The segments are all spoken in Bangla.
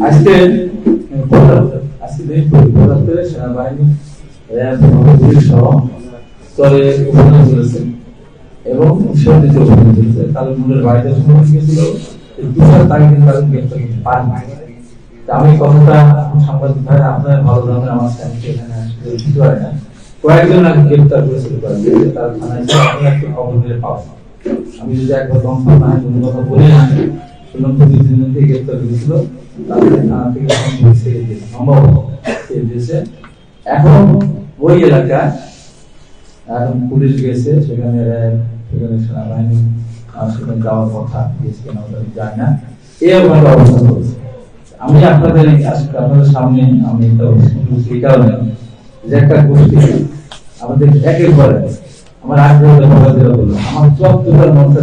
আজকে সেনাবাহিনী সহ স্তরে অভিযান চলেছে এবং সন্ধিতে অভিযান চলেছে। তাদের মূলের বাড়িতে সময় গিয়েছিল, তুষার তাকে কিন্তু তাদের গ্রেপ্তার করতে পারেনি। আমি কথাটা সাংবাদিক ভাই আপনার ভালো ধরনের আমার সাথে এখানে আসলে কিছু হয় না, কয়েকজন আগে গ্রেপ্তার করেছিল তার থানায় একটু খবর নিয়ে পাওয়া। আমি যদি একবার লম্বা না কোনো কথা বলে না শুনলাম তো 2 দিন থেকে গ্রেপ্তার করেছিল, তাদের থানা থেকে ছেড়ে দিয়েছে, সম্ভব ছেড়ে দিয়েছে। এখন ওই এলাকায় এখন পুলিশ গেছে, সেখানে সেনাবাহিনী সেখানে যাওয়ার কথা গিয়েছে কিনা যায় না, এরকম একটা অবস্থা করেছে। আমি আপনাদের সামনে আমি এই কারণে যে একটা গোষ্ঠী আমাদের একের পরে আমার আগ্রহ বললো আমার 74টা মন্ত্র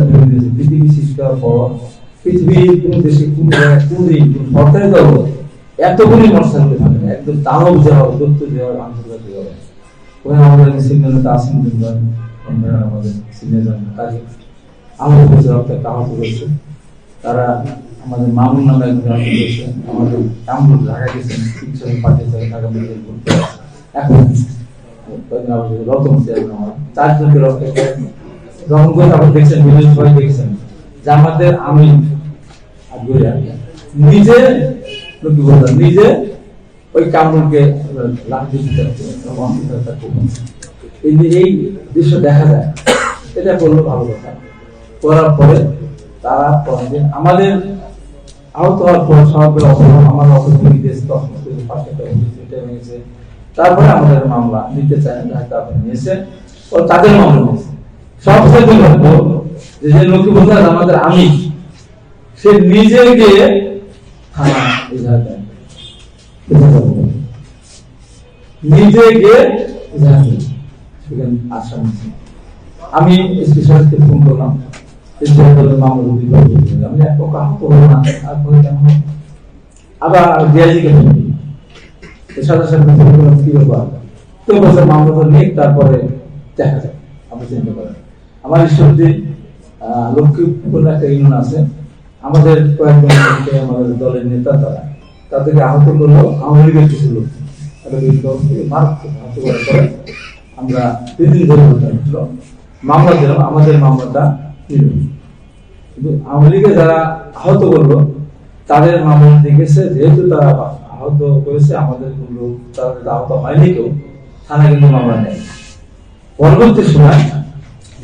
পৃথিবী সৃষ্টি হওয়ার পর পৃথিবীর কোন দেশে কোন সরকারি দল এতগুলি মশলা হতে থাকে না, একদম দানব যাওয়া দত্ত যাওয়ার আন্তর্জাতিক হবে। ওখানে আমাদের সিনিয়র নেতা আসেন আমাদের সিনিয়র তাকে আমাদের কাছে একটা আহত করেছে। তারা আমাদের মামুন নামে একজন আহত করেছে, আমাদের কামরুল ঢাকা গেছেন, চিকিৎসা পাঠিয়েছে ঢাকা মেডিকেল করতে। এখন রতন চারজনকে রকম করে আপনি দেখছেন বিভিন্ন সবাই দেখছেন যে আমাদের আমি নিজে নিজে ওই কামরুলকে লাঠি দিতে এই দৃশ্য দেখা যায়। এটা করলো ভালো কথা। করার পরে তারা আমাদের আহত হওয়ার পর সবাই আমার অপরচুনিটি দিয়েছে, তারপরে আমাদের মামলা নিতে চায় নিয়েছে ও তাদের মামলা নিয়েছে। সবচেয়ে যে নকিবুল আমাদের আমি সে নিজে গিয়ে থানা নিজে গিয়ে আসামি। আমি স্পেশালিস্টকে ফোন করলাম, আমি এক আহত হলো না, তারপরে কেন আবার ডিআইজিকে ফোন করলাম, সাথে সাথে কি ব্যাপার তো বছর মামলা নিয়ে তারপরে দেখা যায়। আপনি চিন্তা করেন আমার ঈশ্বরদী লক্ষ্মীপুর একটা ইউনিয়ন আছে, আমাদের কয়েকজন আমাদের দলের নেতা তারা তাদেরকে আহত করলো আওয়ামী লীগের কিছু লোক আমরা 3 দিন ধরে মামলা দিলাম, আমাদের মামলাটা নিল। কিন্তু আওয়ামী লীগে যারা আহত করলো তাদের মামলা দেখেছে, যেহেতু তারা আহত করেছে আমাদের লোক তাদের আহত হয়নি, কেউ থানায় কিন্তু মামলা নেই। পরবর্তী সময়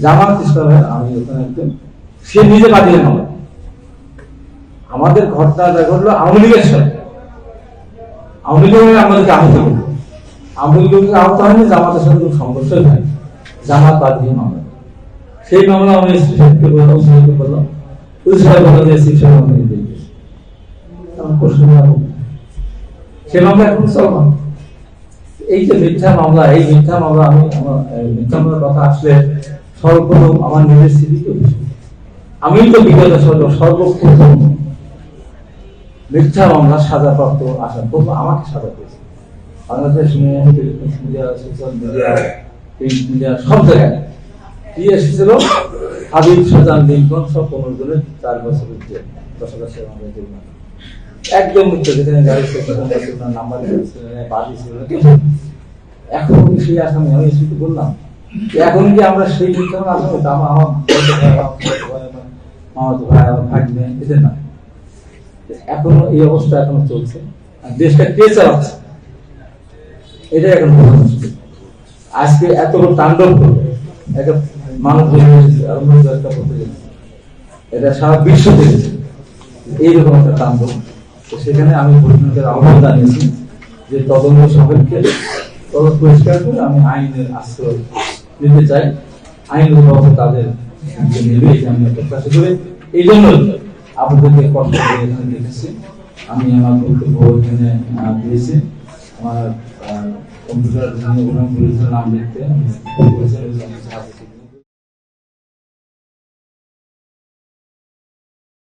জামাত ইসলামের আমি ওখানে একজন সে নিজে বাদিয়ে মামলা, আমাদের ঘটনাটা ঘটলো আওয়ামী লীগের সাথে, আওয়ামী লীগ আমাদেরকে আহত করলো, আওয়ামী লীগকে আহত হয়নি, জামাতের সাথে কোনো সংঘর্ষই হয়, জামাত বাদ দিয়ে মামলা। সেই মামলা আমি এসপি বললাম, বললাম সে মামলা এখন চলমান। এই যে মিথ্যা মামলা, এই মিথ্যা মামলা আমি মিথ্যা মামলার কথা আসলে সর্বপ্রথম আমার নিজের স্মৃতিকে আমি তো বিগত সর্বপ্রথম মিথ্যা মামলা সাজাপ্রাপ্ত আসার পর আমাকে সাজা পেয়েছে। Bangladesh media, social media, print media সব জায়গায় কি এসেছিল হাবিব সুজান লিঙ্কন সব 15 জনের 4 বছরের জেল, 10,000 টাকা জরিমানা, একদম মিথ্যা। যেখানে গাড়ি নাম্বার বাদি ছিল এখন সেই আসামি আমি এসে বললাম এখন কি আমরা সেই মিথ্যা আসামি মামাতো ভাই আমার ভাগ্নে এদের না। এখনো এই অবস্থা এখনো চলছে, দেশটা কে চালাচ্ছে এটা এখন আজকে এত তাণ্ডব করবে একটা মানব একটা করতে গেছে, এটা সারা বিশ্ব দেখেছে এইরকম একটা তাণ্ডব। তো সেখানে আমি প্রশাসনের আহ্বান জানিয়েছি যে তদন্ত সাপেক্ষে তদন্ত পরিষ্কার করে আমি আইনের আশ্রয় নিতে চাই, আইনগত তাদের নেবে আমি প্রত্যাশা করি। এই জন্য আপনাদেরকে কষ্ট করে এখানে দেখেছি, আমি আমার বক্তব্য এখানে দিয়েছি। আমার কম্পিউটার নাম লিখতে